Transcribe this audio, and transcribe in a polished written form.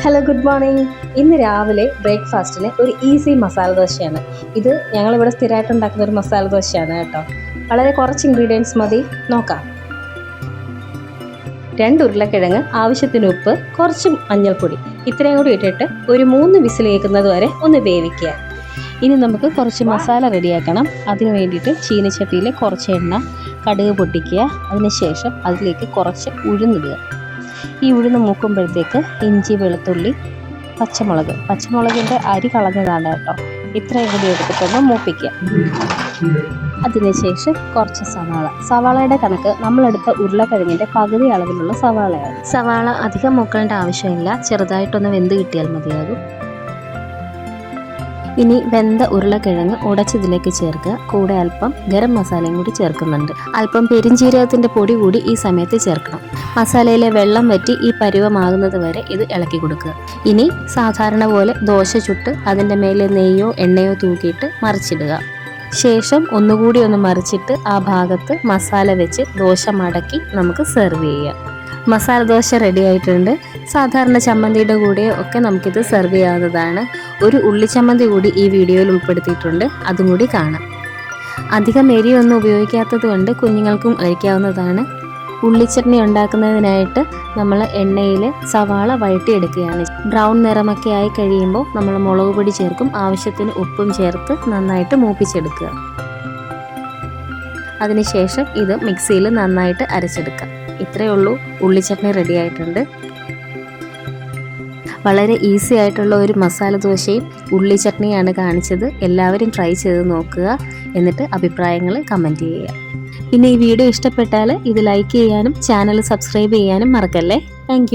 Hello, good morning. ഇന്ന് രാവിലെ ബ്രേക്ക്ഫാസ്റ്റിന് ഒരു ഈസി മസാല ദോശയാണ്. ഇത് ഞങ്ങളിവിടെ സ്ഥിരമായിട്ട് ഉണ്ടാക്കുന്ന ഒരു മസാല ദോശയാണ് കേട്ടോ. വളരെ കുറച്ച് ഇൻഗ്രീഡിയൻസ് മതി, നോക്കാം. 2 ഉരുളക്കിഴങ്ങ്, ആവശ്യത്തിന് ഉപ്പ്, കുറച്ച് മഞ്ഞൾപ്പൊടി, ഇത്രയും കൂടി ഇട്ടിട്ട് ഒരു 3 വിസിൽ കേൾക്കുന്നത് വരെ ഒന്ന് വേവിക്കുക. ഇനി നമുക്ക് കുറച്ച് മസാല റെഡിയാക്കണം. അതിന് വേണ്ടിയിട്ട് ചീനച്ചട്ടിയിൽ കുറച്ച് എണ്ണ, കടുക് പൊട്ടിക്കുക. അതിനുശേഷം അതിലേക്ക് കുറച്ച് ഉഴുന്നിടുക. ഈ ഉഴുന്ന് മൂക്കുമ്പോഴത്തേക്ക് ഇഞ്ചി, വെളുത്തുള്ളി, പച്ചമുളകിൻ്റെ അരി കളഞ്ഞതാണ് കേട്ടോ. ഇത്രയും കൂടി എടുത്തിട്ടൊന്ന് മൂപ്പിക്കുക. അതിനുശേഷം കുറച്ച് സവാളയുടെ കണക്ക് നമ്മളെടുത്ത ഉരുളക്കിഴങ്ങിൻ്റെ പകുതി അളവിലുള്ള സവാളയാണ്. സവാള അധികം മൂക്കേണ്ട ആവശ്യമില്ല, ചെറുതായിട്ടൊന്ന് വെന്ത് കിട്ടിയാൽ മതിയാകും. ഇനി വെന്ത ഉരുളക്കിഴങ്ങ് ഉടച്ചതിലേക്ക് ചേർക്കുക. കൂടെ അല്പം ഗരം മസാലയും കൂടി ചേർക്കുന്നുണ്ട്. അല്പം പെരിഞ്ജീരകത്തിൻ്റെ പൊടി കൂടി ഈ സമയത്ത് ചേർക്കണം. മസാലയിലെ വെള്ളം വറ്റി ഈ പരുവമാകുന്നത് വരെ ഇത് ഇളക്കി കൊടുക്കുക. ഇനി സാധാരണ പോലെ ദോശ ചുട്ട് അതിൻ്റെ മേലെ നെയ്യോ എണ്ണയോ തൂക്കിയിട്ട് മറിച്ചിടുക. ശേഷം ഒന്നുകൂടി ഒന്ന് മറിച്ചിട്ട് ആ ഭാഗത്ത് മസാല വെച്ച് ദോശ മടക്കി നമുക്ക് സെർവ് ചെയ്യാം. മസാല ദോശ റെഡി ആയിട്ടുണ്ട്. സാധാരണ ചമ്മന്തിയുടെ കൂടെ ഒക്കെ നമുക്കിത് സെർവ് ചെയ്യാവുന്നതാണ്. ഒരു ഉള്ളിച്ചമ്മന്തി കൂടി ഈ വീഡിയോയിൽ ഉൾപ്പെടുത്തിയിട്ടുണ്ട്, അതും കൂടി കാണാം. അധികം എരിയൊന്നും ഉപയോഗിക്കാത്തത് കൊണ്ട് കുഞ്ഞുങ്ങൾക്കും കഴിക്കാവുന്നതാണ്. ഉള്ളിച്ചട്നി ഉണ്ടാക്കുന്നതിനായിട്ട് നമ്മൾ എണ്ണയിൽ സവാള വഴറ്റിയെടുക്കുകയാണ്. ബ്രൗൺ നിറമൊക്കെ ആയി കഴിയുമ്പോൾ നമ്മൾ മുളക് പൊടി ചേർക്കും. ആവശ്യത്തിന് ഉപ്പും ചേർത്ത് നന്നായിട്ട് മൂപ്പിച്ചെടുക്കുക. അതിനുശേഷം ഇത് മിക്സിയിൽ നന്നായിട്ട് അരച്ചെടുക്കാം. ഇത്രയേ ഉള്ളൂ, ഉള്ളിച്ചട്നി റെഡി ആയിട്ടുണ്ട്. വളരെ ഈസി ആയിട്ടുള്ള ഒരു മസാല ദോശയും ഉള്ളി ചട്നിയാണ് കാണിച്ചത്. എല്ലാവരും ട്രൈ ചെയ്ത് നോക്കുക, എന്നിട്ട് അഭിപ്രായങ്ങൾ കമൻറ്റ് ചെയ്യുക. പിന്നെ ഈ വീഡിയോ ഇഷ്ടപ്പെട്ടാൽ ഇത് ലൈക്ക് ചെയ്യാനും ചാനൽ സബ്സ്ക്രൈബ് ചെയ്യാനും മറക്കല്ലേ. താങ്ക്